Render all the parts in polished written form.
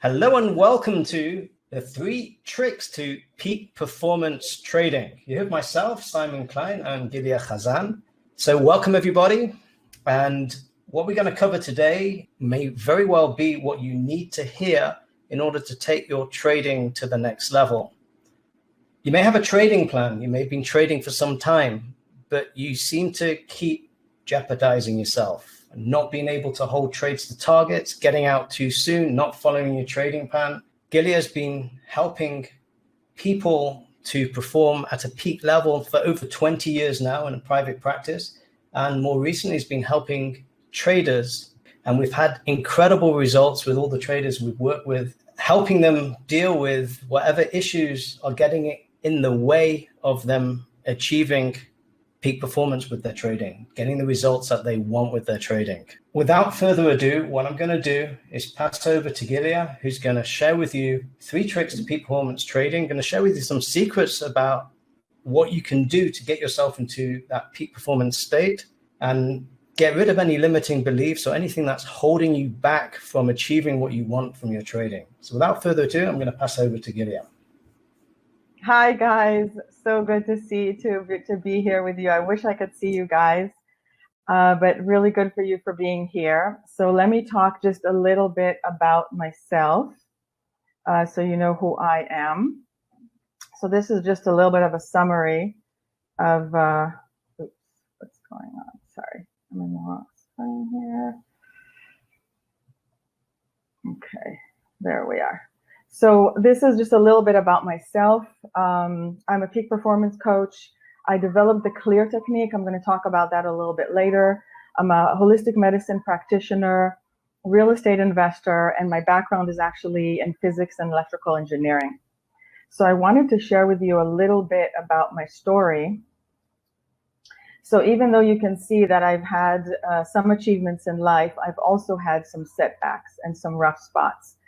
Hello and welcome to the 3 tricks to peak performance trading. You have myself, Simon Klein, and Gilia Khazan. So welcome everybody. And what we're going to cover today may very well be what you need to hear in order to take your trading to the next level. You may have a trading plan. You may have been trading for some time, but you seem to keep jeopardizing yourself. Not being able to hold trades to targets, getting out too soon, not following your trading plan. Gilia has been helping people to perform at a peak level for over 20 years now in a private practice. And more recently has been helping traders. And we've had incredible results with all the traders we've worked with, helping them deal with whatever issues are getting in the way of them achieving peak performance with their trading, getting the results that they want with their trading. Without further ado, what I'm going to do is pass over to Gilia, who's going to share with you 3 tricks to peak performance trading. I'm going to share with you some secrets about what you can do to get yourself into that peak performance state and get rid of any limiting beliefs or anything that's holding you back from achieving what you want from your trading. So without further ado, I'm going to pass over to Gilia. Hi guys, so good to be here with you. I wish I could see you guys, but really good for you for being here. So let me talk just a little bit about myself, so you know who I am. So this is just a little bit of a summary of, oops, what's going on? Sorry, I'm in the wrong screen here. Okay, there we are. So this is just a little bit about myself. I'm a peak performance coach. I developed the CLEAR technique. I'm going to talk about that a little bit later. I'm a holistic medicine practitioner, real estate investor, and my background is actually in physics and electrical engineering. So I wanted to share with you a little bit about my story. So even though you can see that I've had some achievements in life, I've also had some setbacks and some rough spots.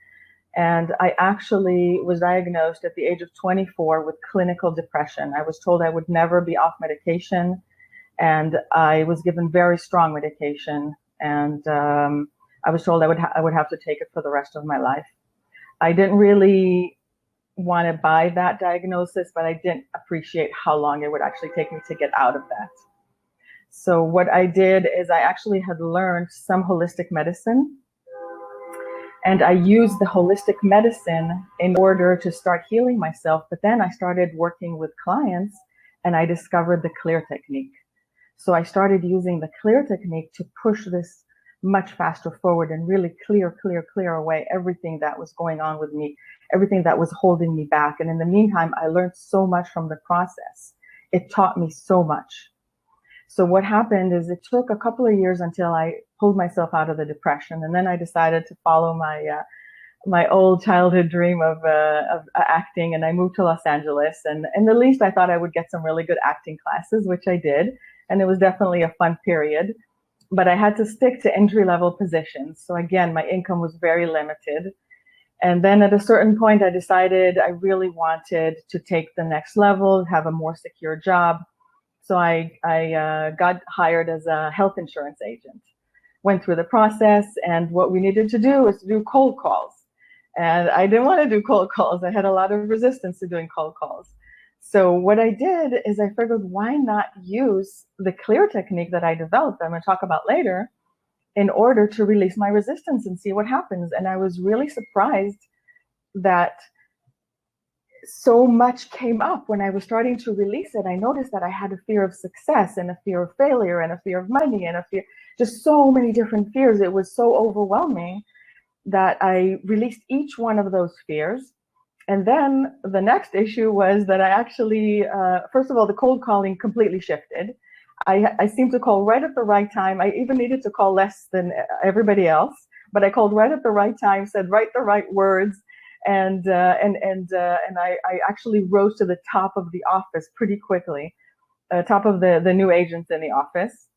And I actually was diagnosed at the age of 24 with clinical depression. I was told I would never be off medication, and I was given very strong medication. And I was told I would have to take it for the rest of my life. I didn't really want to buy that diagnosis, but I didn't appreciate how long it would actually take me to get out of that. So what I did is I actually had learned some holistic medicine. And I used the holistic medicine in order to start healing myself. But then I started working with clients and I discovered the CLEAR technique. So I started using the CLEAR technique to push this much faster forward and really clear away everything that was going on with me, everything that was holding me back. And in the meantime, I learned so much from the process. It taught me so much. So what happened is it took a couple of years until I pulled myself out of the depression. And then I decided to follow my old childhood dream of acting. And I moved to Los Angeles. And in the least, I thought I would get some really good acting classes, which I did. And it was definitely a fun period. But I had to stick to entry-level positions. So again, my income was very limited. And then at a certain point, I decided I really wanted to take the next level, have a more secure job. So I got hired as a health insurance agent, went through the process, and what we needed to do was to do cold calls. And I didn't want to do cold calls. I had a lot of resistance to doing cold calls. So what I did is I figured, why not use the CLEAR technique that I developed, I'm going to talk about later, in order to release my resistance and see what happens. And I was really surprised that so much came up when I was starting to release it. I noticed that I had a fear of success and a fear of failure and a fear of money and a fear, just so many different fears. It was so overwhelming that I released each one of those fears. And then the next issue was that I actually, first of all, the cold calling completely shifted. I seemed to call right at the right time. I even needed to call less than everybody else, but I called right at the right time, said right the right words. And I actually rose to the top of the office pretty quickly, top of the new agents in the office.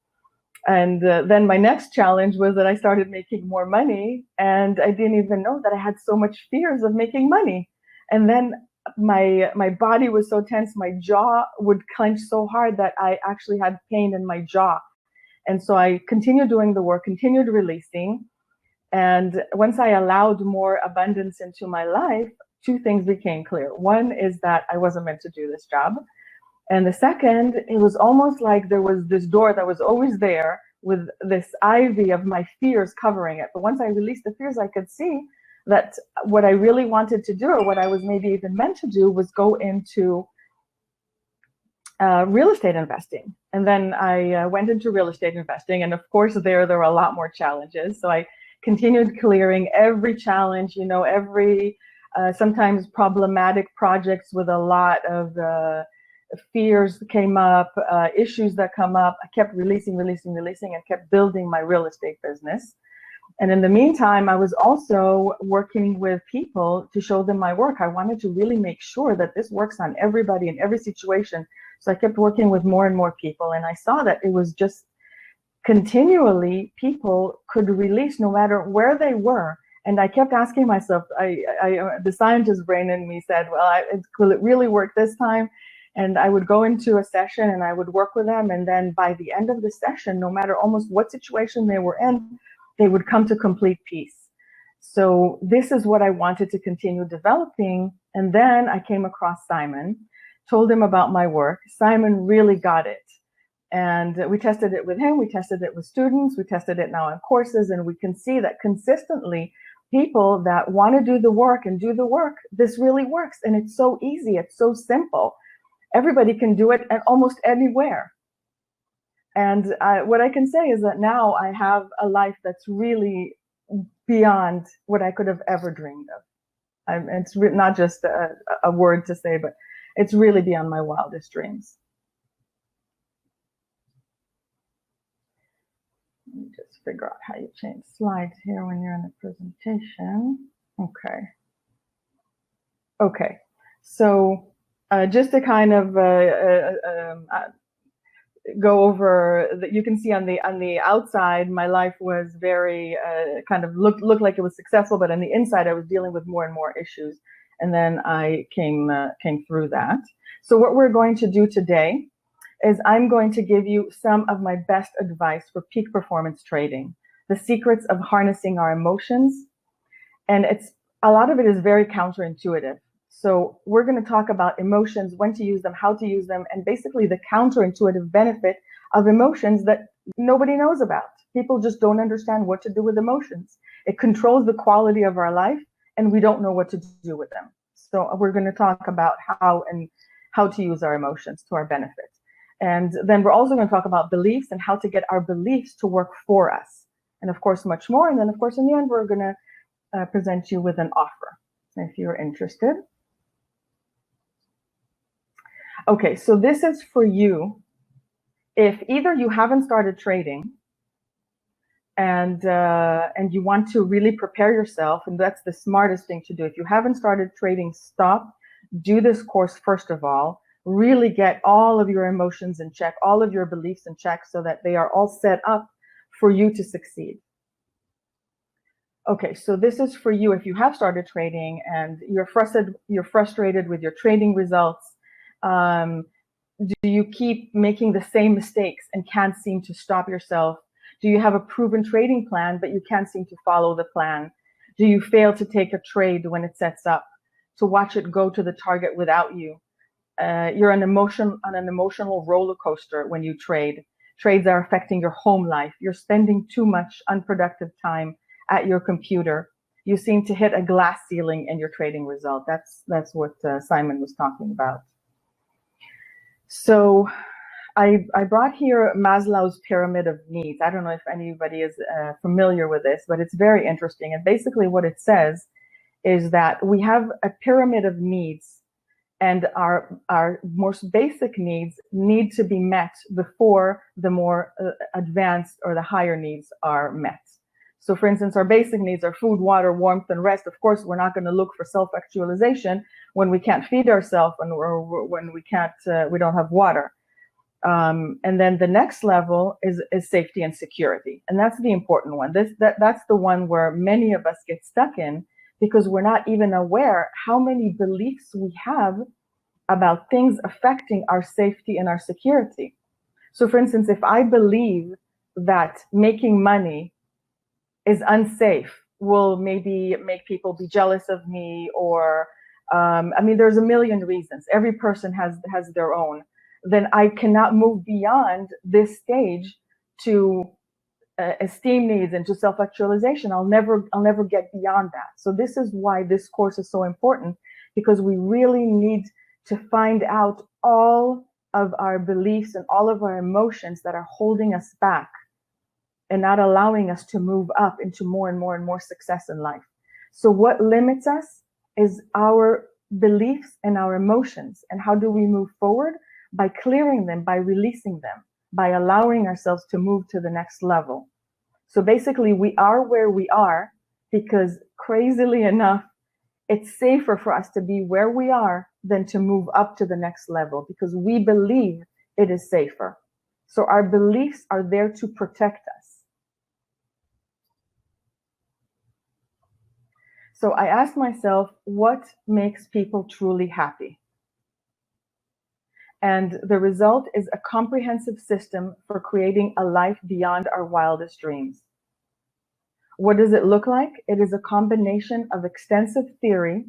And then my next challenge was that I started making more money, and I didn't even know that I had so much fears of making money. And then my body was so tense, my jaw would clench so hard that I actually had pain in my jaw. And so I continued doing the work, continued releasing. And once I allowed more abundance into my life, two things became clear. One is that I wasn't meant to do this job. And the second, it was almost like there was this door that was always there with this ivy of my fears covering it. But once I released the fears, I could see that what I really wanted to do, or what I was maybe even meant to do, was go into real estate investing. And then I went into real estate investing. And of course, there were a lot more challenges. So I continued clearing every challenge, every sometimes problematic projects with a lot of fears came up, issues that come up. I kept releasing, and kept building my real estate business. And in the meantime, I was also working with people to show them my work. I wanted to really make sure that this works on everybody in every situation. So I kept working with more and more people, and I saw that it was just continually people could release no matter where they were. And I kept asking myself, the scientist brain in me said, well, will it really work this time? And I would go into a session and I would work with them. And then by the end of the session, no matter almost what situation they were in, they would come to complete peace. So this is what I wanted to continue developing. And then I came across Simon, told him about my work. Simon really got it. And we tested it with him. We tested it with students. We tested it now in courses. And we can see that consistently, people that want to do the work and do the work, this really works. And it's so easy. It's so simple. Everybody can do it at almost anywhere. And what I can say is that now I have a life that's really beyond what I could have ever dreamed of. It's not just a word to say, but it's really beyond my wildest dreams. Let me just figure out how you change slides here when you're in the presentation. Okay. So just to kind of go over that, you can see on the outside, my life was very kind of looked like it was successful, but on the inside, I was dealing with more and more issues. And then I came through that. So what we're going to do today is I'm going to give you some of my best advice for peak performance trading, the secrets of harnessing our emotions. And a lot of it is very counterintuitive. So we're going to talk about emotions, when to use them, how to use them, and basically the counterintuitive benefit of emotions that nobody knows about. People just don't understand what to do with emotions. It controls the quality of our life, and we don't know what to do with them. So we're going to talk about how to use our emotions to our benefit. And then we're also going to talk about beliefs and how to get our beliefs to work for us. And of course, much more. And then of course, in the end, we're going to present you with an offer if you're interested. Okay, so this is for you if either you haven't started trading and you want to really prepare yourself, and that's the smartest thing to do. If you haven't started trading, stop, do this course first of all, really get all of your emotions in check, all of your beliefs in check, so that they are all set up for you to succeed. Okay, so this is for you if you have started trading and you're frustrated with your trading results. Do you keep making the same mistakes and can't seem to stop yourself? Do you have a proven trading plan, but you can't seem to follow the plan? Do you fail to take a trade when it sets up, to watch it go to the target without you? You're on an emotional roller coaster when you trade. Trades are affecting your home life. You're spending too much unproductive time at your computer. You seem to hit a glass ceiling in your trading result. That's what Simon was talking about. So I brought here Maslow's pyramid of needs. I don't know if anybody is familiar with this, but it's very interesting. And basically what it says is that we have a pyramid of needs, and our most basic needs need to be met before the more advanced or the higher needs are met. So for instance, our basic needs are food, water, warmth, and rest. Of course, we're not going to look for self-actualization when we can't feed ourselves and when we don't have water. And then the next level is safety and security. And that's the important one. That's the one where many of us get stuck in, because we're not even aware how many beliefs we have about things affecting our safety and our security. So for instance, if I believe that making money is unsafe, will maybe make people be jealous of me, or I mean, there's a million reasons. Every person has their own. Then I cannot move beyond this stage to esteem needs and to self-actualization. I'll never get beyond that. So this is why this course is so important, because we really need to find out all of our beliefs and all of our emotions that are holding us back and not allowing us to move up into more and more and more success in life. So what limits us is our beliefs and our emotions. And how do we move forward? By clearing them, by releasing them, by allowing ourselves to move to the next level. So basically, we are where we are because, crazily enough, it's safer for us to be where we are than to move up to the next level, because we believe it is safer. So our beliefs are there to protect us. So I asked myself, what makes people truly happy? And the result is a comprehensive system for creating a life beyond our wildest dreams. What does it look like? It is a combination of extensive theory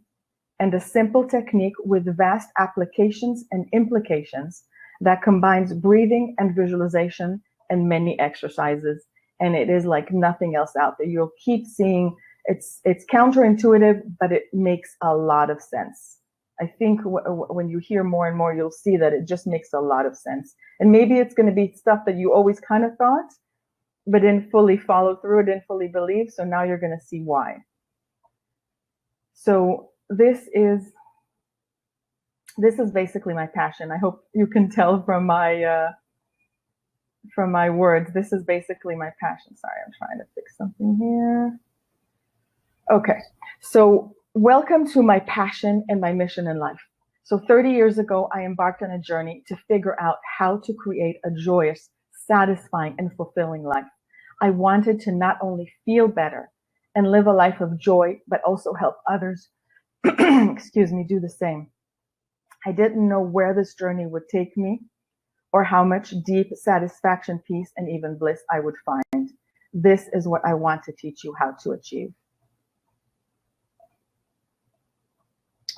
and a simple technique with vast applications and implications that combines breathing and visualization and many exercises. And it is like nothing else out there. You'll keep seeing it's counterintuitive, but it makes a lot of sense. I think when you hear more and more, you'll see that it just makes a lot of sense. And maybe it's going to be stuff that you always kind of thought, but didn't fully follow through, didn't fully believe. So now you're going to see why. So this is basically my passion. I hope you can tell from my words. This is basically my passion. Sorry, I'm trying to fix something here. Okay, so welcome to my passion and my mission in life. So 30 years ago, I embarked on a journey to figure out how to create a joyous, satisfying, and fulfilling life. I wanted to not only feel better and live a life of joy, but also help others, excuse me, do the same. I didn't know where this journey would take me or how much deep satisfaction, peace, and even bliss I would find. This is what I want to teach you how to achieve.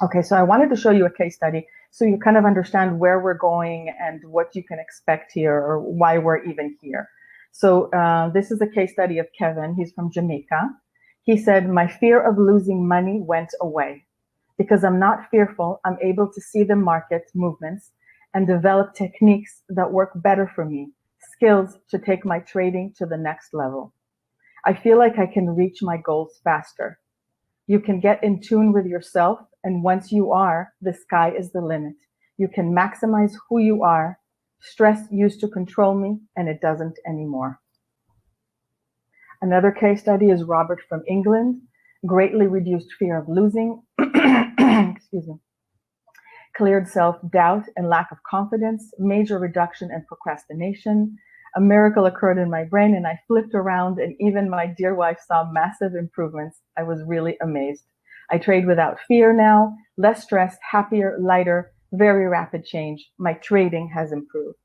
Okay, so I wanted to show you a case study so you kind of understand where we're going and what you can expect here or why we're even here. So this is a case study of Kevin. He's from Jamaica. He said, my fear of losing money went away. Because I'm not fearful, I'm able to see the market movements and develop techniques that work better for me, skills to take my trading to the next level. I feel like I can reach my goals faster. You can get in tune with yourself, and once you are, the sky is the limit. You can maximize who you are. Stress used to control me, and it doesn't anymore. Another case study is Robert from England. Greatly reduced fear of losing, excuse me, cleared self-doubt and lack of confidence, major reduction in procrastination. A miracle occurred in my brain and I flipped around, and even my dear wife saw massive improvements. I was really amazed. I trade without fear now, less stressed, happier, lighter, very rapid change. My trading has improved.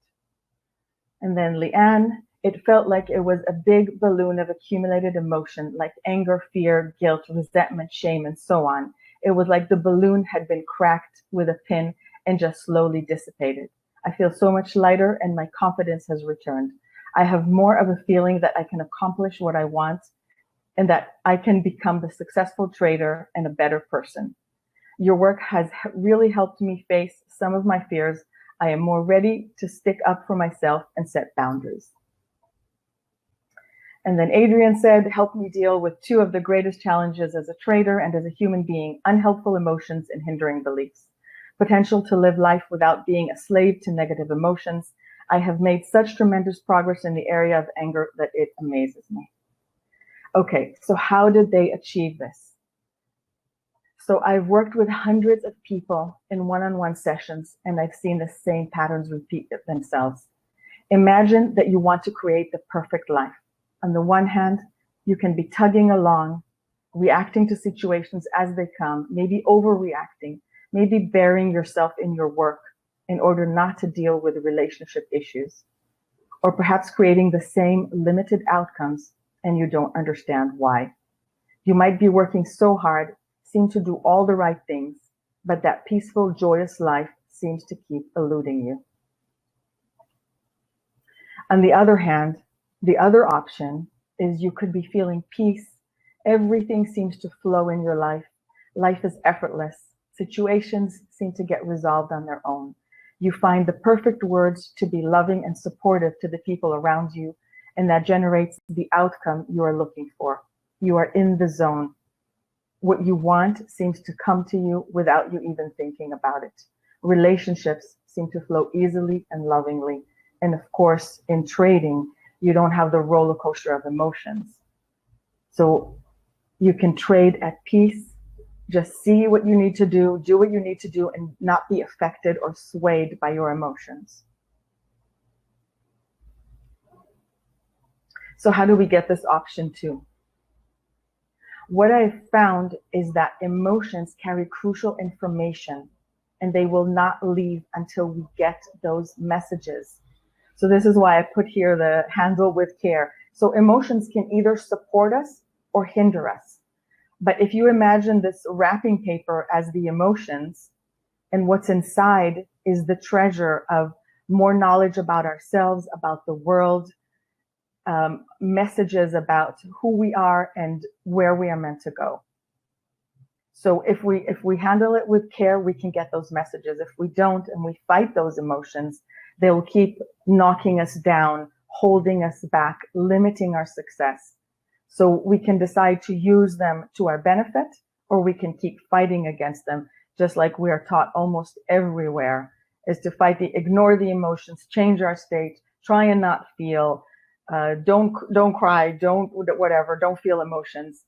And then Leanne, it felt like it was a big balloon of accumulated emotion, like anger, fear, guilt, resentment, shame, and so on. It was like the balloon had been cracked with a pin and just slowly dissipated. I feel so much lighter and my confidence has returned. I have more of a feeling that I can accomplish what I want and that I can become the successful trader and a better person. Your work has really helped me face some of my fears. I am more ready to stick up for myself and set boundaries. And then Adrian said, help me deal with two of the greatest challenges as a trader and as a human being, unhelpful emotions and hindering beliefs. Potential to live life without being a slave to negative emotions. I have made such tremendous progress in the area of anger that it amazes me. Okay, so how did they achieve this? So I've worked with hundreds of people in one-on-one sessions, and I've seen the same patterns repeat themselves. Imagine that you want to create the perfect life. On the one hand, you can be tugging along, reacting to situations as they come, maybe overreacting, maybe burying yourself in your work in order not to deal with relationship issues, or perhaps creating the same limited outcomes and you don't understand why. You might be working so hard, seem to do all the right things, but that peaceful, joyous life seems to keep eluding you. On the other hand, the other option is you could be feeling peace. Everything seems to flow in your life. Life is effortless. Situations seem to get resolved on their own. You find the perfect words to be loving and supportive to the people around you, and that generates the outcome you are looking for. You are in the zone. What you want seems to come to you without you even thinking about it. Relationships seem to flow easily and lovingly. And of course, in trading, you don't have the roller coaster of emotions. So you can trade at peace, just see what you need to do what you need to do, and not be affected or swayed by your emotions. So how do we get this option 2? What I've found is that emotions carry crucial information, and they will not leave until we get those messages. So this is why I put here the handle with care. So emotions can either support us or hinder us. But if you imagine this wrapping paper as the emotions, and what's inside is the treasure of more knowledge about ourselves, about the world, messages about who we are and where we are meant to go. So if we handle it with care, we can get those messages. If we don't, and we fight those emotions, they will keep knocking us down, holding us back, limiting our success. So we can decide to use them to our benefit, or we can keep fighting against them, just like we are taught almost everywhere, is to fight ignore the emotions, change our state, try and not feel, don't cry, don't feel emotions.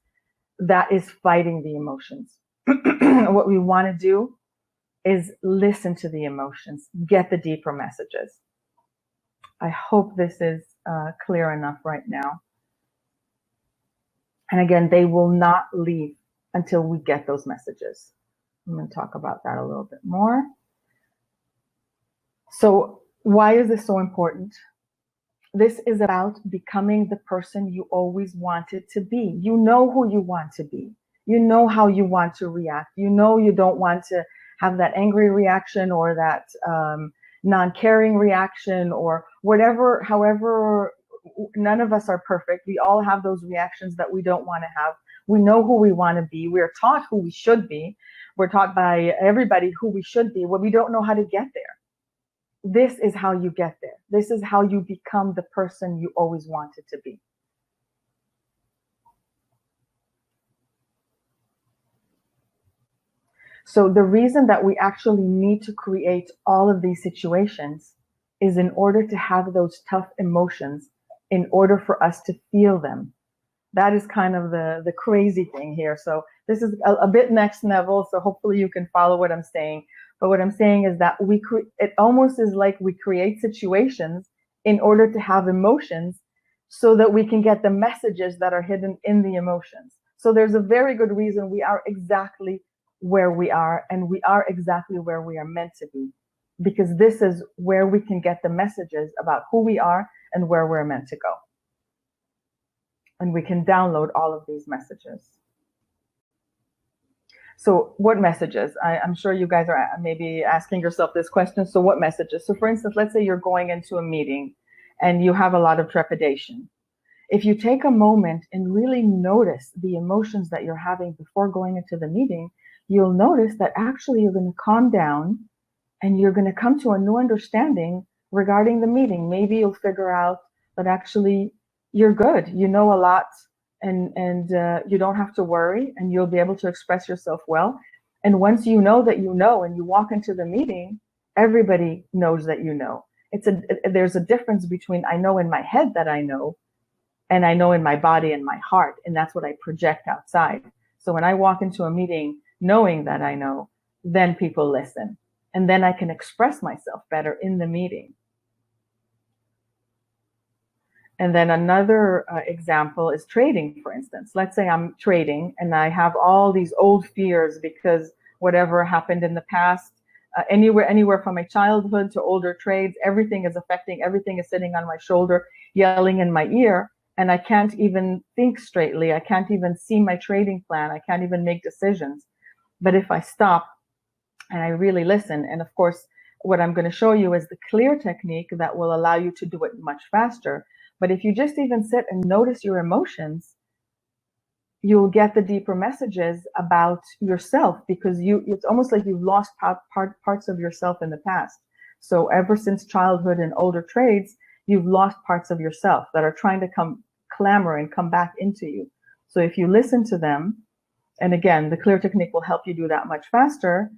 That is fighting the emotions. What we want to do is listen to the emotions, get the deeper messages. I hope this is clear enough right now. And again, they will not leave until we get those messages. I'm going to talk about that a little bit more. So why is this so important? This is about becoming the person you always wanted to be. You know who you want to be. You know how you want to react. You know you don't want to have that angry reaction or that non-caring reaction or whatever. However, none of us are perfect. We all have those reactions that we don't want to have. We know who we want to be. We're taught who we should be. We're taught by everybody who we should be, but we don't know how to get there. This is how you get there. This is how you become the person you always wanted to be. So the reason that we actually need to create all of these situations is in order to have those tough emotions, in order for us to feel them. That is kind of the crazy thing here. So this is a bit next level. So hopefully you can follow what I'm saying. But what I'm saying is that it almost is like we create situations in order to have emotions so that we can get the messages that are hidden in the emotions. So there's a very good reason we are exactly where we are, and we are exactly where we are meant to be, because this is where we can get the messages about who we are and where we're meant to go. And we can download all of these messages. So what messages? I'm sure you guys are maybe asking yourself this question. So what messages? So for instance, let's say you're going into a meeting and you have a lot of trepidation. If you take a moment and really notice the emotions that you're having before going into the meeting, you'll notice that actually you're going to calm down and you're going to come to a new understanding regarding the meeting. Maybe you'll figure out that actually you're good. You know a lot. And you don't have to worry, and you'll be able to express yourself well. And once you know that you know, and you walk into the meeting, everybody knows that you know. There's a difference between I know in my head that I know, and I know in my body and my heart, and that's what I project outside. So when I walk into a meeting knowing that I know, then people listen, and then I can express myself better in the meeting. And then another example is trading, for instance. Let's say I'm trading and I have all these old fears because whatever happened in the past, anywhere from my childhood to older trades, everything is affecting, everything is sitting on my shoulder, yelling in my ear. and I can't even think straightly. I can't even see my trading plan. I can't even make decisions. But if I stop and I really listen, and of course, what I'm going to show you is the clear technique that will allow you to do it much faster. But if you just even sit and notice your emotions, you'll get the deeper messages about yourself, because it's almost like you've lost parts of yourself in the past. So ever since childhood and older trades, you've lost parts of yourself that are trying to clamor and come back into you. So if you listen to them, and again, the clear technique will help you do that much faster,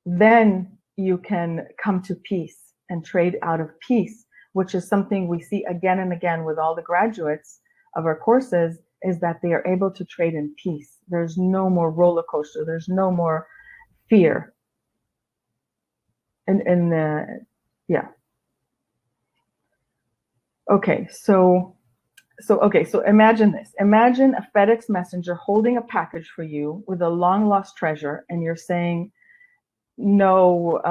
then you can come to peace and trade out of peace, which is something we see again and again with all the graduates of our courses, is that they are able to trade in peace. There's no more roller coaster. There's no more fear. Yeah. Okay, so imagine this. Imagine a FedEx messenger holding a package for you with a long lost treasure, and you're saying, no,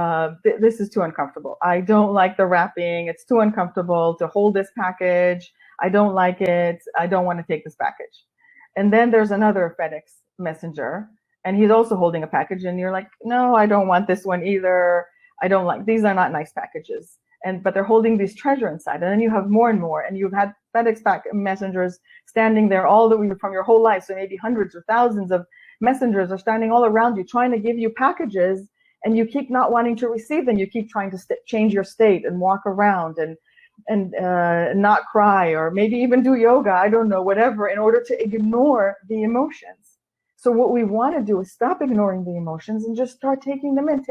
this is too uncomfortable. I don't like the wrapping. It's too uncomfortable to hold this package. I don't like it. I don't want to take this package. And then there's another FedEx messenger, and he's also holding a package, and you're like, no, I don't want this one either. I don't like, these are not nice packages. But they're holding this treasure inside. And then you have more and more, and you've had FedEx messengers standing there all the way from your whole life. So maybe hundreds or thousands of messengers are standing all around you, trying to give you packages, and you keep not wanting to receive them. You keep trying to change your state and walk around and not cry, or maybe even do yoga, I don't know, whatever, in order to ignore the emotions. So what we want to do is stop ignoring the emotions and just start taking them in,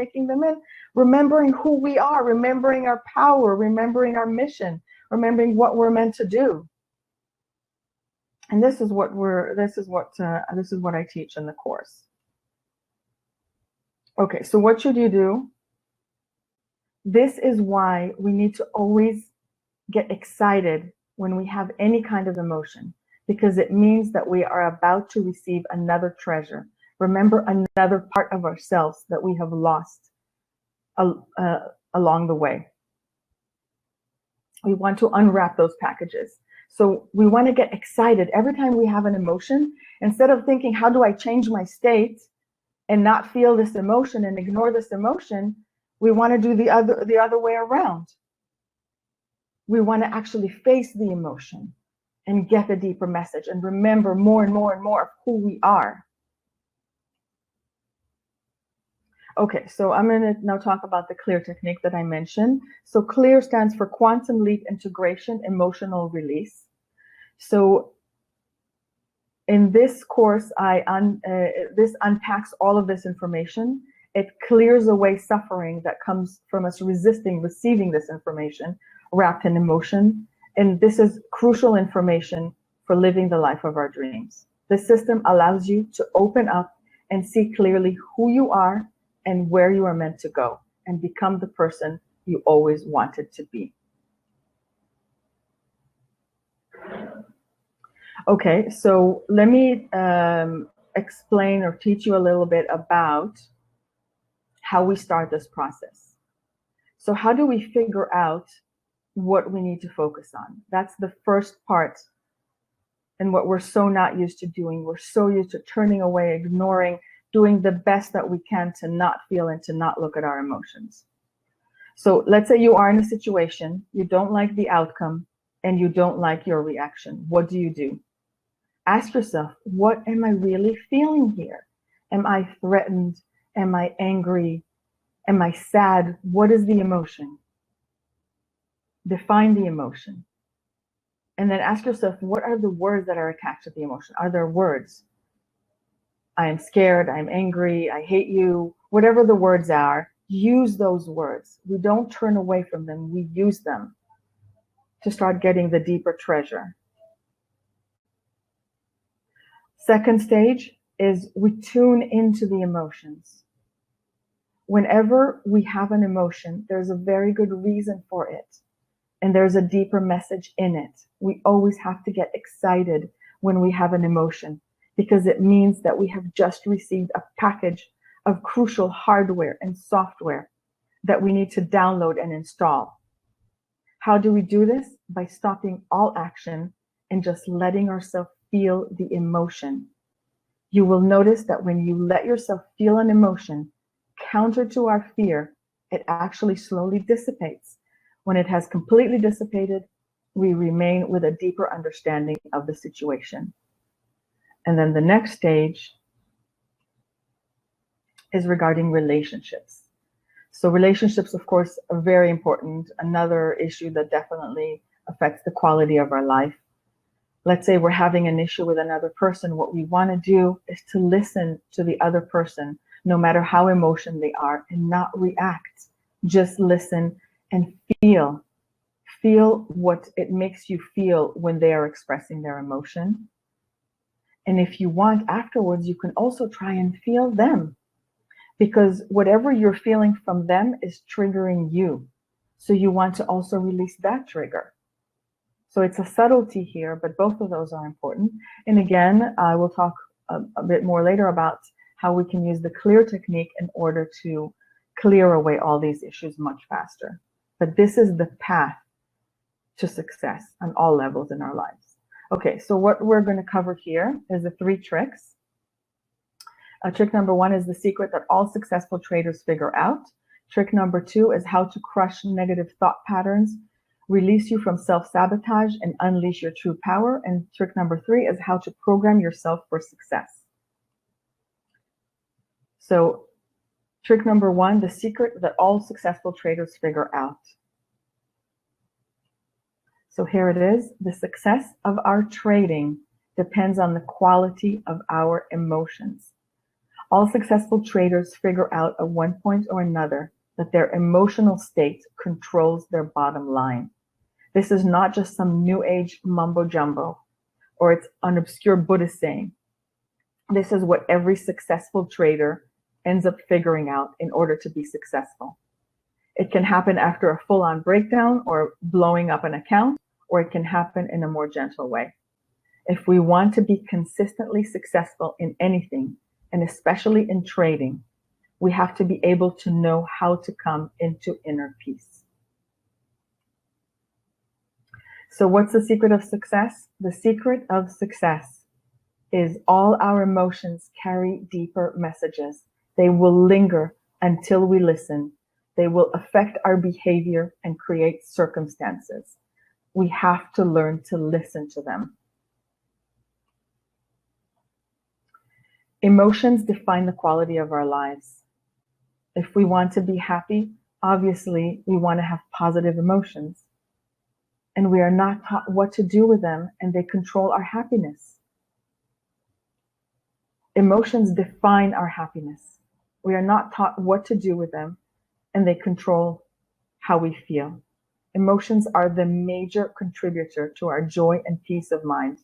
remembering who we are, remembering our power, remembering our mission, remembering what we're meant to do. And this is what I teach in the course. Okay, so what should you do? This is why we need to always get excited when we have any kind of emotion, because it means that we are about to receive another treasure. Remember, another part of ourselves that we have lost along the way. We want to unwrap those packages. So we want to get excited every time we have an emotion. Instead of thinking, how do I change my state and not feel this emotion and ignore this emotion, we want to do the other way around. We want to actually face the emotion and get the deeper message and remember more and more and more of who we are. Okay, so I'm going to now talk about the CLEAR technique that I mentioned. So CLEAR stands for Quantum Leap Integration Emotional Release. So in this course, this unpacks all of this information. It clears away suffering that comes from us resisting receiving this information wrapped in emotion. And this is crucial information for living the life of our dreams. This system allows you to open up and see clearly who you are and where you are meant to go, and become the person you always wanted to be. Okay, so let me explain or teach you a little bit about how we start this process. So how do we figure out what we need to focus on? That's the first part, and what we're so not used to doing. We're so used to turning away, ignoring, doing the best that we can to not feel and to not look at our emotions. So let's say you are in a situation, you don't like the outcome, and you don't like your reaction. What do? Ask yourself, what am I really feeling here? Am I threatened? Am I angry? Am I sad? What is the emotion? Define the emotion. And then ask yourself, what are the words that are attached to the emotion? Are there words? I am scared, I'm angry, I hate you. Whatever the words are, use those words. We don't turn away from them, we use them to start getting the deeper treasure. Second stage is we tune into the emotions. Whenever we have an emotion, there's a very good reason for it, and there's a deeper message in it. We always have to get excited when we have an emotion, because it means that we have just received a package of crucial hardware and software that we need to download and install. How do we do this? By stopping all action and just letting ourselves feel the emotion. You will notice that when you let yourself feel an emotion, counter to our fear, it actually slowly dissipates. When it has completely dissipated, we remain with a deeper understanding of the situation. And then the next stage is regarding relationships. So relationships, of course, are very important. Another issue that definitely affects the quality of our life. Let's say we're having an issue with another person. What we want to do is to listen to the other person, no matter how emotional they are, and not react. Just listen and feel. Feel what it makes you feel when they are expressing their emotion. And if you want afterwards, you can also try and feel them, because whatever you're feeling from them is triggering you. So you want to also release that trigger. So it's a subtlety here, but both of those are important. And again, I will talk a bit more later about how we can use the clear technique in order to clear away all these issues much faster. But this is the path to success on all levels in our lives. Okay, so what we're going to cover here is the 3 tricks. Trick number 1 is the secret that all successful traders figure out. Trick number 2 is how to crush negative thought patterns, release you from self-sabotage, and unleash your true power. And trick number 3 is how to program yourself for success. So trick number 1, the secret that all successful traders figure out. So here it is. The success of our trading depends on the quality of our emotions. All successful traders figure out at one point or another that their emotional state controls their bottom line. This is not just some new age mumbo jumbo, or it's an obscure Buddhist saying. This is what every successful trader ends up figuring out in order to be successful. It can happen after a full-on breakdown or blowing up an account, or it can happen in a more gentle way. If we want to be consistently successful in anything, and especially in trading, we have to be able to know how to come into inner peace. So what's the secret of success? The secret of success is all our emotions carry deeper messages. They will linger until we listen. They will affect our behavior and create circumstances. We have to learn to listen to them. Emotions define the quality of our lives. If we want to be happy, obviously we want to have positive emotions. And we are not taught what to do with them, and they control our happiness. Emotions define our happiness. We are not taught what to do with them, and they control how we feel. Emotions are the major contributor to our joy and peace of mind.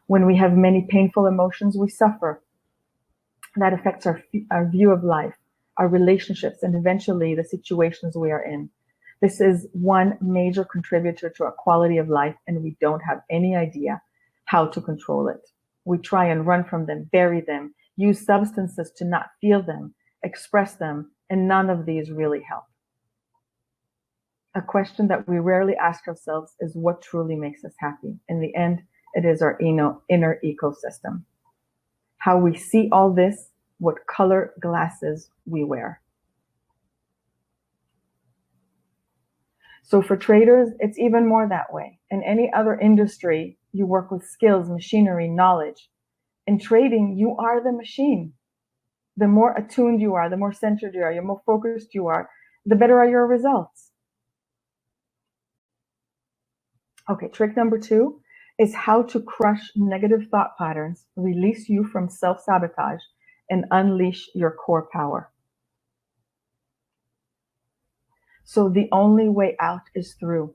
When we have many painful emotions, we suffer. That affects our view of life, our relationships, and eventually the situations we are in. This is one major contributor to our quality of life, and we don't have any idea how to control it. We try and run from them, bury them, use substances to not feel them, express them, and none of these really help. A question that we rarely ask ourselves is what truly makes us happy. In the end, it is our inner ecosystem. How we see all this, what color glasses we wear. So for traders, it's even more that way. In any other industry, you work with skills, machinery, knowledge. In trading, you are the machine. The more attuned you are, the more centered you are, the more focused you are, the better are your results. Okay, trick number 2 is how to crush negative thought patterns, release you from self-sabotage, and unleash your core power. So the only way out is through.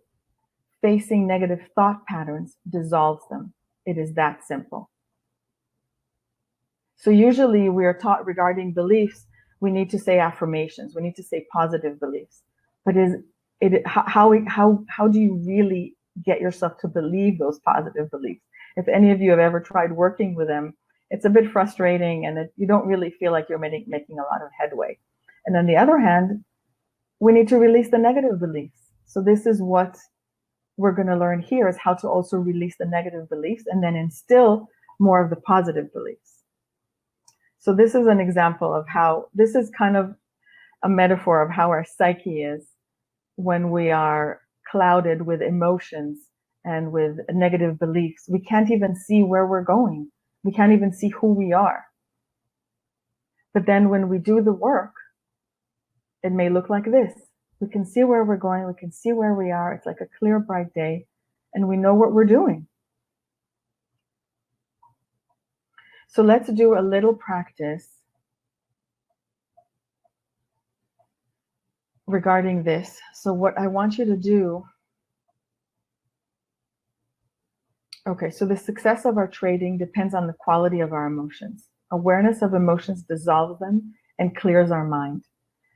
Facing negative thought patterns dissolves them. It is that simple. So usually we are taught regarding beliefs, we need to say affirmations, we need to say positive beliefs. But how do you really get yourself to believe those positive beliefs? If any of you have ever tried working with them, it's a bit frustrating, and you don't really feel like you're making a lot of headway. And on the other hand, we need to release the negative beliefs. So this is what we're going to learn here is how to also release the negative beliefs and then instill more of the positive beliefs. So this is an example of how, this is kind of a metaphor of how our psyche is when we are clouded with emotions and with negative beliefs. We can't even see where we're going. We can't even see who we are. But then when we do the work, it may look like this. We can see where we're going. We can see where we are. It's like a clear, bright day, and we know what we're doing. So let's do a little practice regarding this. So what I want you to do, okay, so the success of our trading depends on the quality of our emotions. Awareness of emotions dissolves them and clears our mind.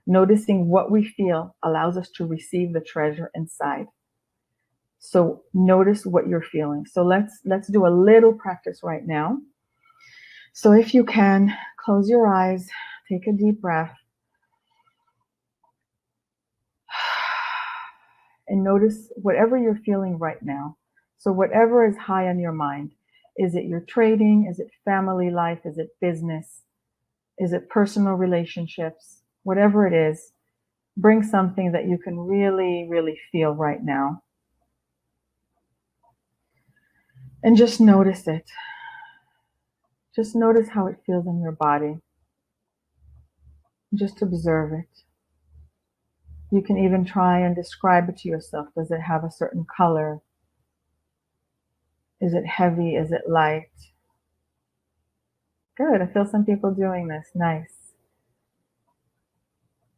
Noticing what we feel allows us to receive the treasure inside. So notice what you're feeling. So let's do a little practice right now. So if you can, close your eyes, take a deep breath, and notice whatever you're feeling right now. So whatever is high on your mind, is it your trading? Is it family life? Is it business? Is it personal relationships? Whatever it is, bring something that you can really, really feel right now. And just notice it. Just notice how it feels in your body. Just observe it. You can even try and describe it to yourself. Does it have a certain color? Is it heavy? Is it light? Good. I feel some people doing this. Nice.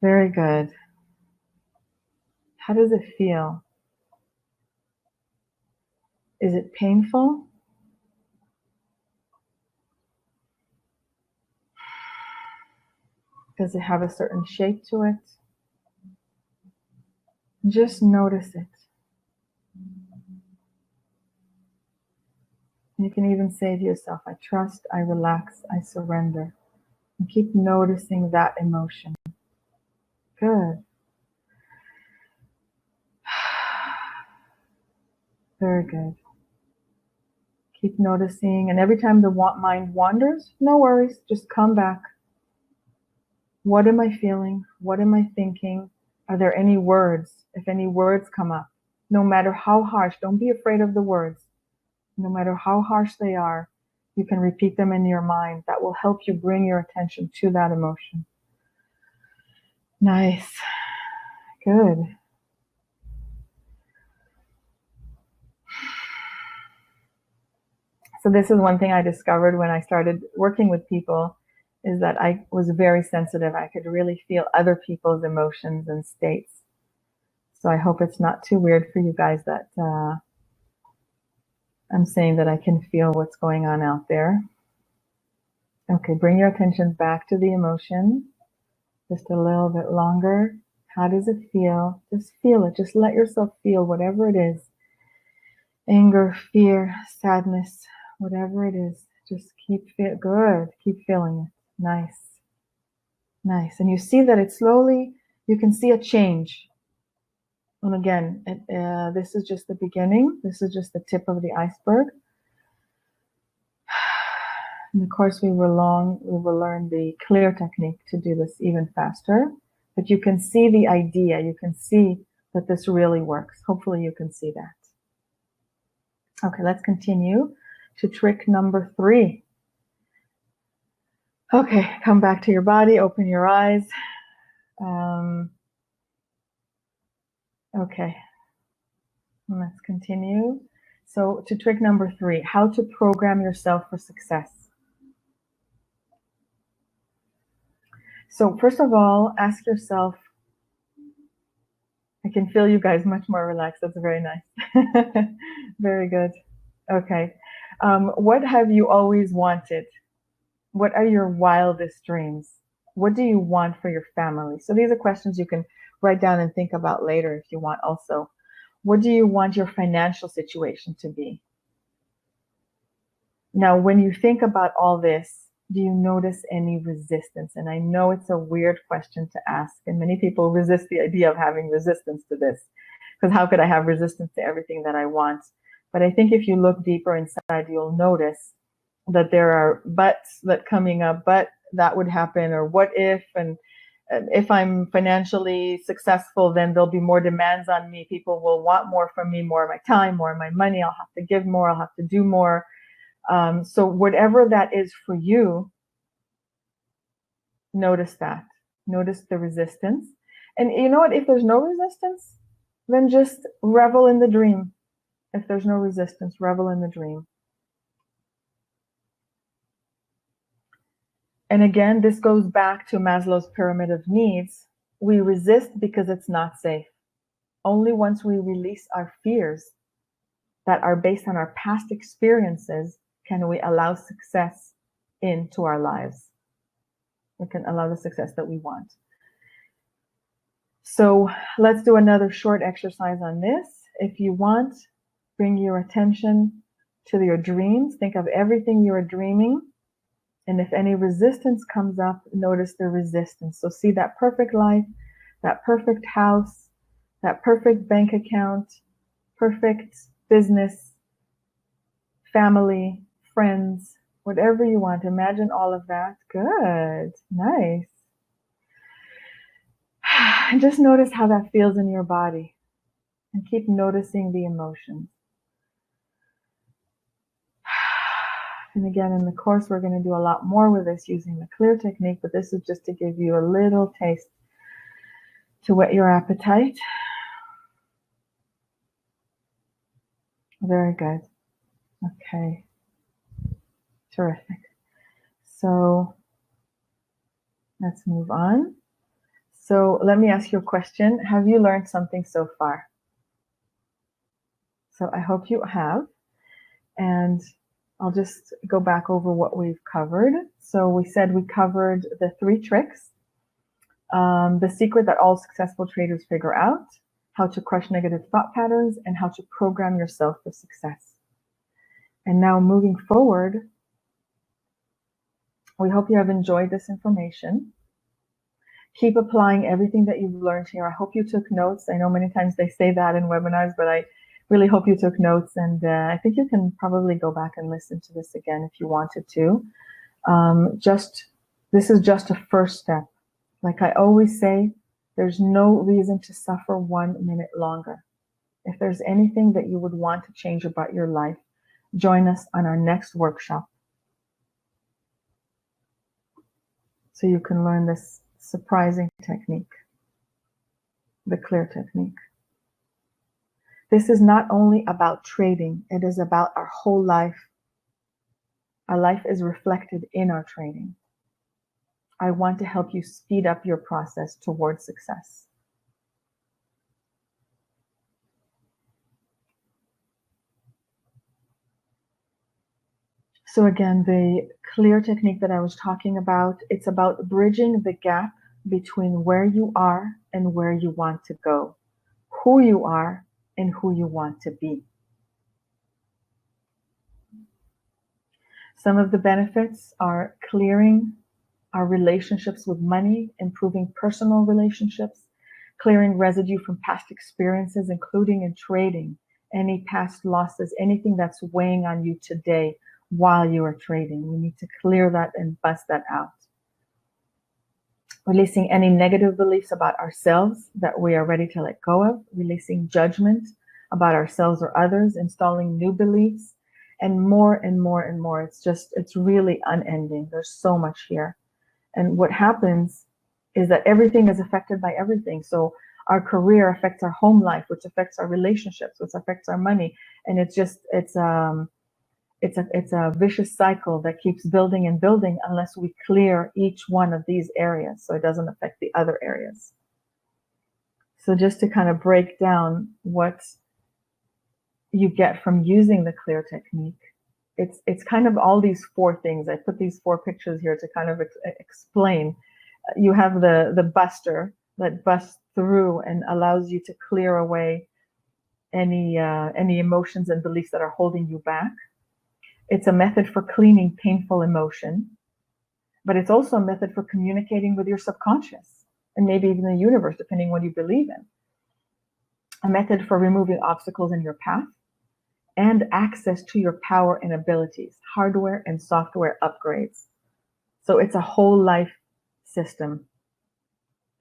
Very good. How does it feel? Is it painful? Does it have a certain shape to it? Just notice it. You can even say to yourself, I trust, I relax, I surrender. And keep noticing that emotion. Good. Very good. Keep noticing, and every time the mind wanders, no worries, just come back. What am I feeling? What am I thinking? Are there any words? If any words come up, no matter how harsh, don't be afraid of the words. No matter how harsh they are, you can repeat them in your mind. That will help you bring your attention to that emotion. Nice. Good. So this is one thing I discovered when I started working with people, is that I was very sensitive. I could really feel other people's emotions and states. So I hope it's not too weird for you guys that I'm saying that I can feel what's going on out there. Okay, bring your attention back to the emotion. Just a little bit longer. How does it feel? Just feel it. Just let yourself feel whatever it is. Anger, fear, sadness, whatever it is. Just keep feeling it. Nice. Nice. And you see that it slowly, you can see a change. And again, this is just the beginning. This is just the tip of the iceberg. And of course, we will learn the clear technique to do this even faster. But you can see the idea. You can see that this really works. Hopefully you can see that. Okay, let's continue to trick number 3. Okay, come back to your body, open your eyes. Okay, let's continue. So to trick number 3, how to program yourself for success. So first of all, ask yourself, I can feel you guys much more relaxed. That's very nice. Very good. Okay. What have you always wanted? What are your wildest dreams? What do you want for your family? So these are questions you can write down and think about later if you want also. What do you want your financial situation to be? Now, when you think about all this, do you notice any resistance? And I know it's a weird question to ask, and many people resist the idea of having resistance to this. because how could I have resistance to everything that I want? But I think if you look deeper inside, you'll notice that there are buts that coming up, but that would happen, or what if, and if I'm financially successful, then there'll be more demands on me. People will want more from me, more of my time, more of my money. I'll have to give more. I'll have to do more. So whatever that is for you, notice that. Notice the resistance. And you know what? If there's no resistance, then just revel in the dream. If there's no resistance, revel in the dream. And again, this goes back to Maslow's pyramid of needs. We resist because it's not safe. Only once we release our fears that are based on our past experiences can we allow success into our lives. We can allow the success that we want. So let's do another short exercise on this. If you want, bring your attention to your dreams. Think of everything you are dreaming. And if any resistance comes up, notice the resistance. So see that perfect life, that perfect house, that perfect bank account, perfect business, family, friends, whatever you want. Imagine all of that. Good. Nice. And just notice how that feels in your body. And keep noticing the emotions. And again, in the course, we're going to do a lot more with this using the clear technique, but this is just to give you a little taste to whet your appetite. Very good. Okay. Terrific. So let's move on. So let me ask you a question. Have you learned something so far? So I hope you have. And I'll just go back over what we've covered. So we said we covered the 3 tricks, the secret that all successful traders figure out, how to crush negative thought patterns, and how to program yourself for success. And now moving forward, we hope you have enjoyed this information. Keep applying everything that you've learned here. I hope you took notes. I know many times they say that in webinars, but I really hope you took notes, and I think you can probably go back and listen to this again if you wanted to. This is just a first step. Like I always say, there's no reason to suffer 1 minute longer. If there's anything that you would want to change about your life, join us on our next workshop so you can learn this surprising technique, the clear technique. This is not only about trading, it is about our whole life. Our life is reflected in our trading. I want to help you speed up your process towards success. So again, the clear technique that I was talking about, it's about bridging the gap between where you are and where you want to go, who you are and who you want to be. Some of the benefits are clearing our relationships with money, improving personal relationships, clearing residue from past experiences, including in trading, any past losses, anything that's weighing on you today while you are trading. We need to clear that and bust that out. Releasing any negative beliefs about ourselves that we are ready to let go of, releasing judgment about ourselves or others, installing new beliefs, and more and more and more. It's really unending. There's so much here. And what happens is that everything is affected by everything. So our career affects our home life, which affects our relationships, which affects our money. And it's a vicious cycle that keeps building and building unless we clear each one of these areas so it doesn't affect the other areas. So just to kind of break down what you get from using the clear technique, it's kind of all these 4 things. I put these 4 pictures here to kind of explain. You have the buster that busts through and allows you to clear away any emotions and beliefs that are holding you back. It's a method for cleaning painful emotion, but it's also a method for communicating with your subconscious and maybe even the universe, depending on what you believe in. a method for removing obstacles in your path, and access to your power and abilities, hardware and software upgrades. So it's a whole life system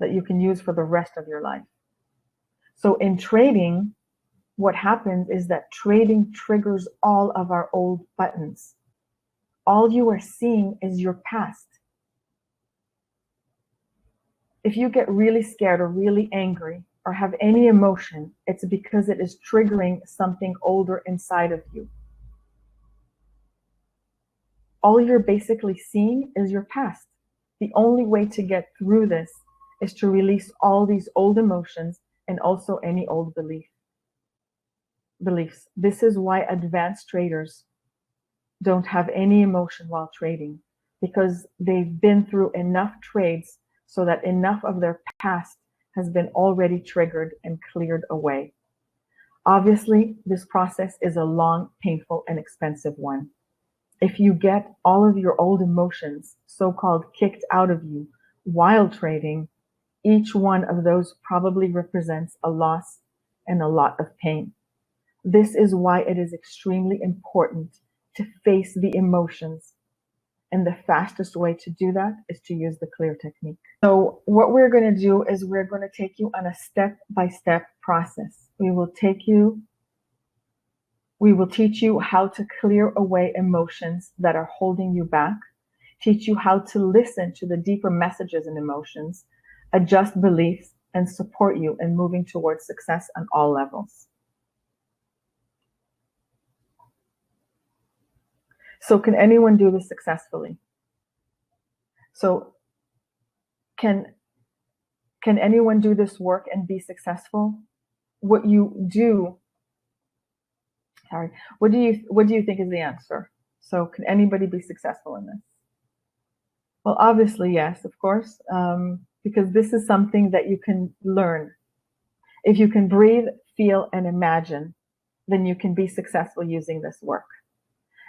that you can use for the rest of your life. So in trading, what happens is that trading triggers all of our old buttons. All you are seeing is your past. If you get really scared or really angry or have any emotion, it's because it is triggering something older inside of you. All you're basically seeing is your past. The only way to get through this is to release all these old emotions and also any old beliefs. This is why advanced traders don't have any emotion while trading, because they've been through enough trades so that enough of their past has been already triggered and cleared away. Obviously, this process is a long, painful, and expensive one. If you get all of your old emotions, so-called, kicked out of you while trading, each one of those probably represents a loss and a lot of pain. This is why it is extremely important to face the emotions. And the fastest way to do that is to use the clear technique. So what we're going to do is we're going to take you on a step-by-step process. We will teach you how to clear away emotions that are holding you back, teach you how to listen to the deeper messages and emotions, adjust beliefs, and support you in moving towards success on all levels. So can anyone do this successfully? So can anyone do this work and be successful? What do you think is the answer? So can anybody be successful in this? Well, obviously, yes, of course, because this is something that you can learn. If you can breathe, feel, and imagine, then you can be successful using this work.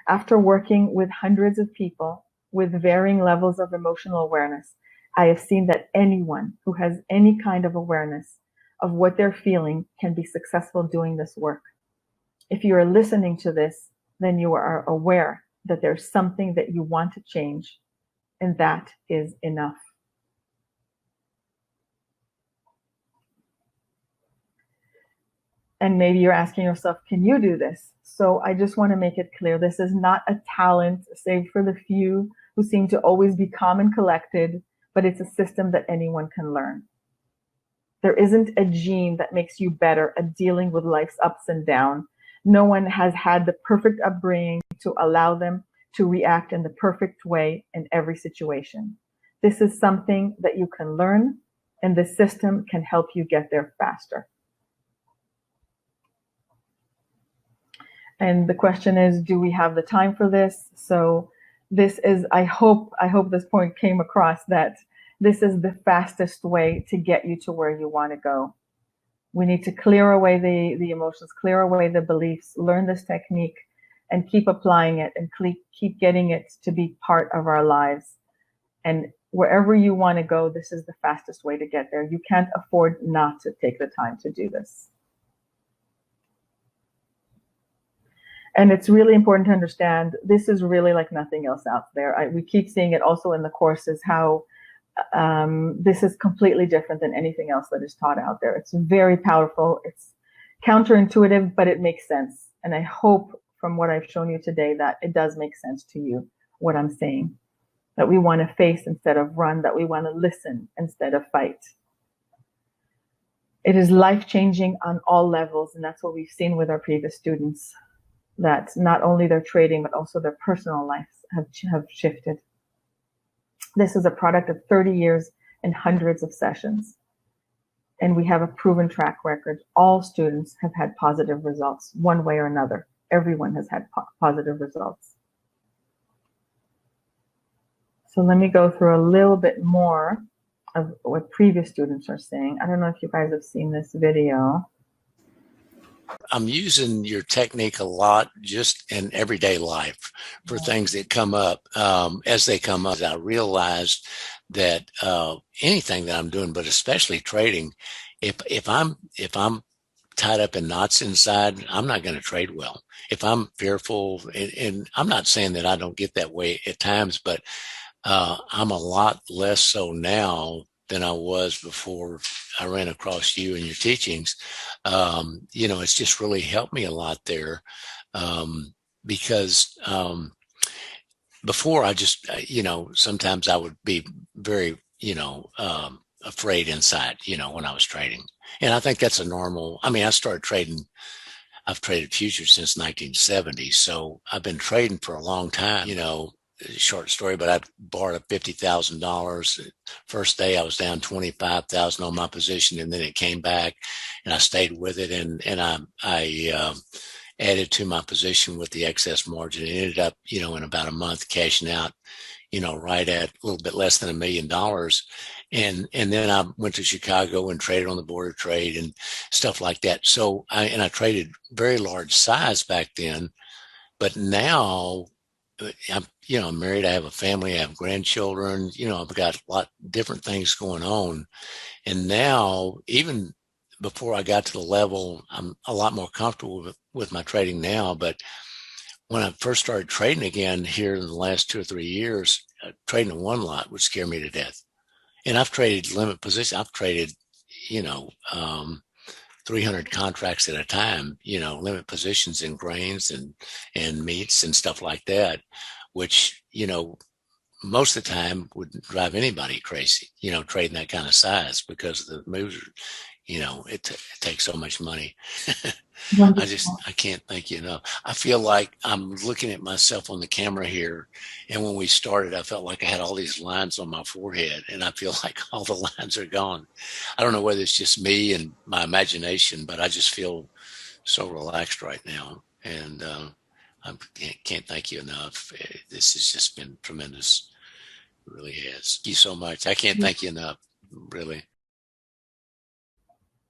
After working with hundreds of people with varying levels of emotional awareness, I have seen that anyone who has any kind of awareness of what they're feeling can be successful doing this work. If you are listening to this, then you are aware that there's something that you want to change, and that is enough. And maybe you're asking yourself, can you do this? So I just want to make it clear, this is not a talent saved for the few who seem to always be calm and collected, but it's a system that anyone can learn. There isn't a gene that makes you better at dealing with life's ups and downs. No one has had the perfect upbringing to allow them to react in the perfect way in every situation. This is something that you can learn, and the system can help you get there faster. And the question is, do we have the time for this? So this is, I hope this point came across, that this is the fastest way to get you to where you want to go. We need to clear away the emotions, clear away the beliefs, learn this technique, and keep applying it and keep getting it to be part of our lives. And wherever you want to go, this is the fastest way to get there. You can't afford not to take the time to do this. And it's really important to understand, this is really like nothing else out there. We keep seeing it also in the courses, how this is completely different than anything else that is taught out there. It's very powerful. It's counterintuitive, but it makes sense. And I hope from what I've shown you today that it does make sense to you, what I'm saying. That we want to face instead of run, that we want to listen instead of fight. It is life-changing on all levels, and that's what we've seen with our previous students. That not only their trading, but also their personal lives have shifted. This is a product of 30 years and hundreds of sessions. And we have a proven track record. All students have had positive results, one way or another. Everyone has had positive results. So let me go through a little bit more of what previous students are saying. I don't know if you guys have seen this video. I'm using your technique a lot just in everyday life for things that come up. As they come up, I realized that anything that I'm doing, but especially trading, if I'm tied up in knots inside, I'm not going to trade well. If I'm fearful, and I'm not saying that I don't get that way at times, but I'm a lot less so now than I was before I ran across you and your teachings. It's just really helped me a lot there, because before I just, sometimes I would be very, afraid inside, when I was trading. And I think that's a normal, I started trading, I've traded futures since 1970. So I've been trading for a long time, short story, but I borrowed $50,000. First day I was down 25,000 on my position, and then it came back and I stayed with it. And I added to my position with the excess margin. It ended up, in about a month cashing out, right at a little bit less than $1 million. And then I went to Chicago and traded on the board of trade and stuff like that. So I traded very large size back then, but now I'm married. I have a family. I have grandchildren. I've got a lot of different things going on. And now, even before I got to the level, I'm a lot more comfortable with my trading now. But when I first started trading again here in the last 2 or 3 years, trading in one lot would scare me to death. And I've traded limit position. I've traded, 300 contracts at a time, limit positions in grains and meats and stuff like that, which, most of the time would drive anybody crazy, trading that kind of size, because the moves are, it takes so much money. I can't thank you enough. I feel like I'm looking at myself on the camera here. And when we started, I felt like I had all these lines on my forehead, and I feel like all the lines are gone. I don't know whether it's just me and my imagination, but I just feel so relaxed right now. And I can't thank you enough. This has just been tremendous. It really has. Thank you so much. I can't thank you enough, really.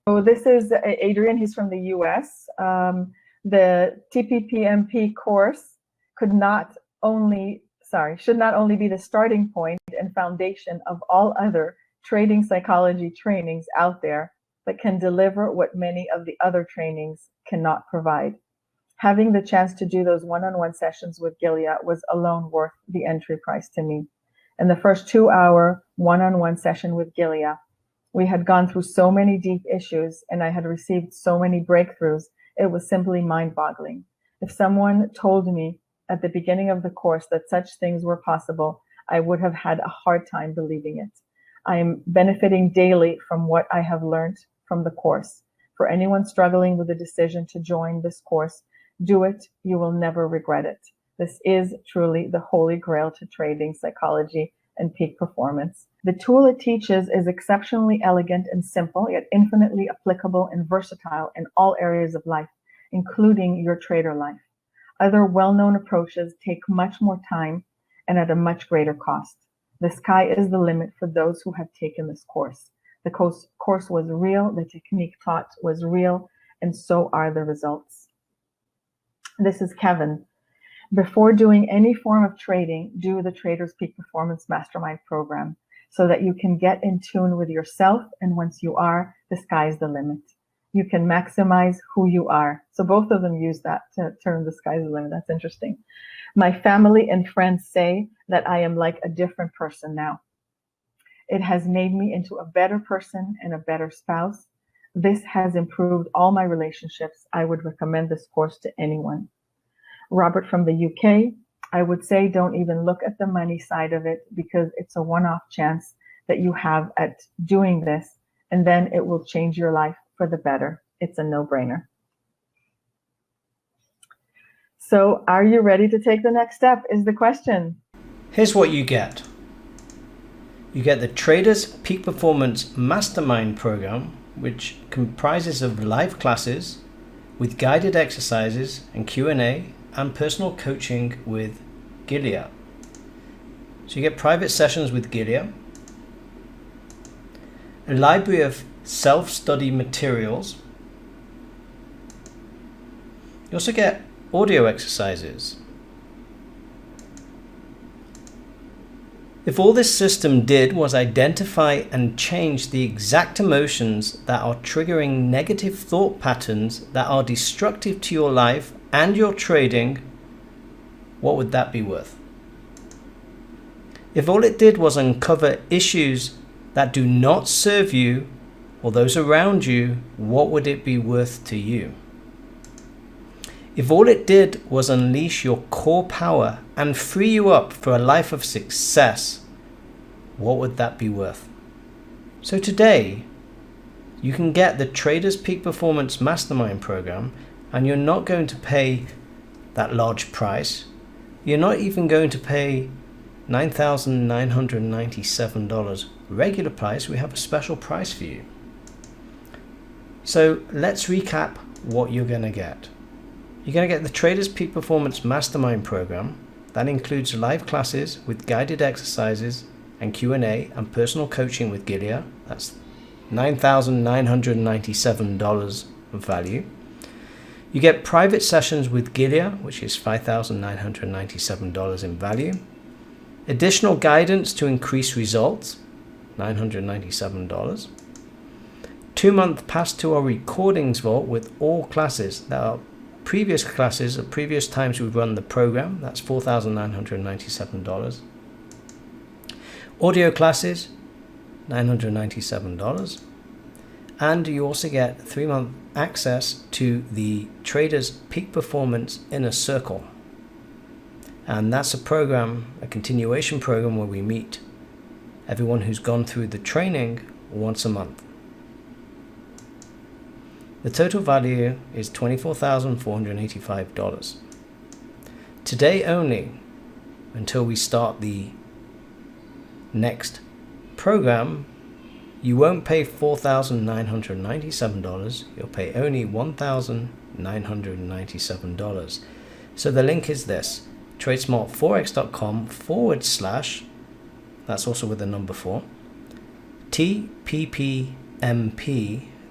So this is Adrian. He's from the US. The TPPMP course should not only be the starting point and foundation of all other trading psychology trainings out there, but can deliver what many of the other trainings cannot provide. Having the chance to do those one-on-one sessions with Gilia was alone worth the entry price to me. In the first 2-hour one-on-one session with Gilia, we had gone through so many deep issues, and I had received so many breakthroughs. It was simply mind-boggling. If someone told me at the beginning of the course that such things were possible, I would have had a hard time believing it. I am benefiting daily from what I have learned from the course. For anyone struggling with the decision to join this course, do it. You will never regret it. This is truly the holy grail to trading psychology and peak performance. The tool it teaches is exceptionally elegant and simple, yet infinitely applicable and versatile in all areas of life, including your trader life. Other well-known approaches take much more time and at a much greater cost. The sky is the limit for those who have taken this course. The course was real, the technique taught was real, and so are the results. This is Kevin. Before doing any form of trading, do the Traders Peak Performance Mastermind program so that you can get in tune with yourself. And once you are, the sky's the limit. You can maximize who you are. So both of them use that term, the sky's the limit. That's interesting. My family and friends say that I am like a different person now. It has made me into a better person and a better spouse. This has improved all my relationships. I would recommend this course to anyone. Robert from the UK, I would say don't even look at the money side of it, because it's a one-off chance that you have at doing this, and then it will change your life for the better. It's a no-brainer. So are you ready to take the next step is the question. Here's what you get. You get the Traders Peak Performance Mastermind program, which comprises of live classes with guided exercises and Q&A and personal coaching with Gilia. So you get private sessions with Gilia, a library of self-study materials. You also get audio exercises. If all this system did was identify and change the exact emotions that are triggering negative thought patterns that are destructive to your life and your trading, what would that be worth? If all it did was uncover issues that do not serve you or those around you, what would it be worth to you? If all it did was unleash your core power and free you up for a life of success, what would that be worth? So today, you can get the Traders Peak Performance Mastermind program, and you're not going to pay that large price. You're not even going to pay $9,997 regular price. We have a special price for you. So let's recap what you're going to get. You're going to get the Traders Peak Performance Mastermind program. That includes live classes with guided exercises and Q&A and personal coaching with Gilia. That's $9,997 of value. You get private sessions with Gilia, which is $5,997 in value. Additional guidance to increase results, $997. 2-month pass to our recordings vault with all classes that are previous classes at previous times we've run the program. That's $4,997. Audio classes, $997. And you also get 3-month access to the Traders Peak Performance Inner Circle. And that's a program, a continuation program where we meet everyone who's gone through the training once a month. The total value is $24,485. Today only, until we start the next program, you won't pay $4,997. You'll pay only $1,997. So the link is this: tradesmartforex.com/, that's also with the number 4, TPPMP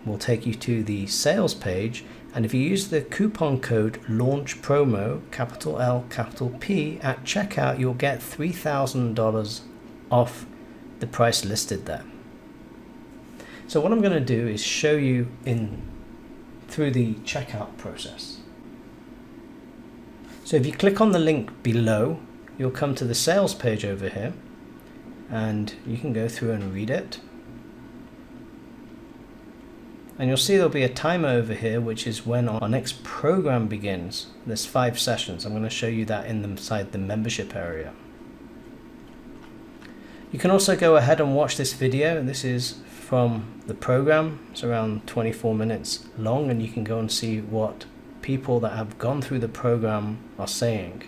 will take you to the sales page, and if you use the coupon code launch promo, capital L, capital P, at checkout, you'll get $3,000 off the price listed there. So what I'm going to do is show you through the checkout process. So if you click on the link below, you'll come to the sales page over here, and you can go through and read it. And you'll see there'll be a timer over here, which is when our next program begins. There's 5 sessions. I'm going to show you that inside the membership area. You can also go ahead and watch this video. This is from the program. It's around 24 minutes long, and you can go and see what people that have gone through the program are saying.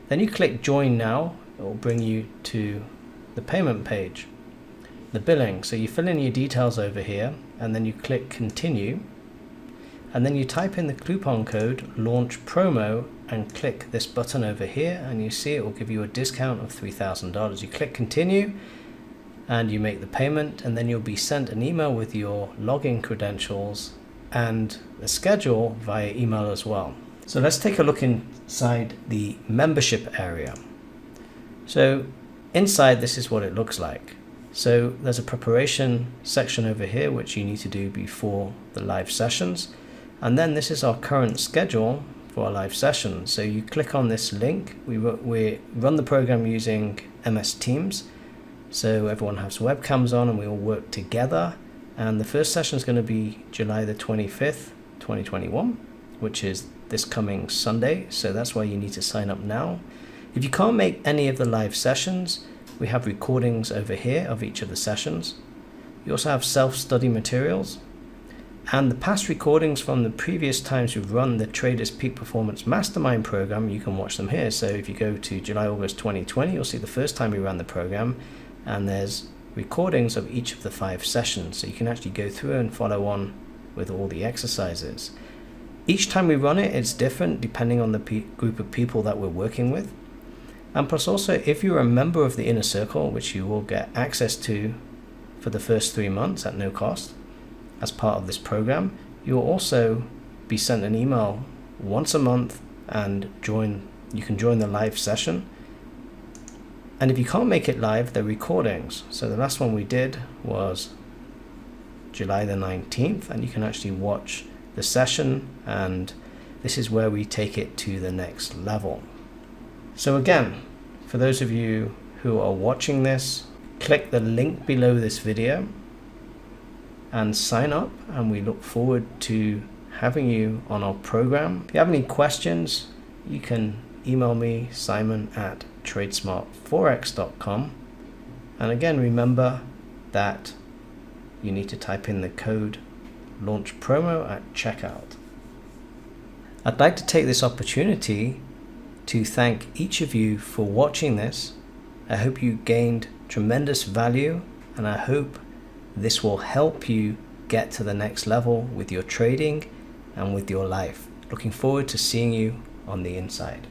Then you click Join Now. It will bring you to the payment page, the billing. So you fill in your details over here, and then you click Continue, and then you type in the coupon code Launch Promo and click this button over here, and you see it will give you a discount of $3,000. You click Continue and you make the payment, and then you'll be sent an email with your login credentials and a schedule via email as well. So let's take a look inside the membership area. So inside, this is what it looks like. So there's a preparation section over here which you need to do before the live sessions, and then this is our current schedule for our live sessions. So you click on this link. We run the program using MS Teams, so everyone has webcams on and we all work together. And the first session is going to be July the 25th, 2021, which is this coming Sunday. So that's why you need to sign up now. If you can't make any of the live sessions, we have recordings over here of each of the sessions. You also have self-study materials, and the past recordings from the previous times we've run the Traders Peak Performance Mastermind program. You can watch them here. So if you go to July, August 2020, you'll see the first time we ran the program, and there's recordings of each of the 5 sessions. So you can actually go through and follow on with all the exercises. Each time we run it, it's different depending on the group of people that we're working with. And plus also, if you're a member of the Inner Circle, which you will get access to for the first 3 months at no cost as part of this program, you will also be sent an email once a month and you can join the live session. And if you can't make it live, they're recordings. So the last one we did was July the 19th, and you can actually watch the session, and this is where we take it to the next level. So again, for those of you who are watching this, click the link below this video and sign up, and we look forward to having you on our program. If you have any questions, you can email me, simon@tradesmartforex.com. And again, remember that you need to type in the code launch promo at checkout. I'd like to take this opportunity to thank each of you for watching this. I hope you gained tremendous value, and I hope this will help you get to the next level with your trading and with your life. Looking forward to seeing you on the inside.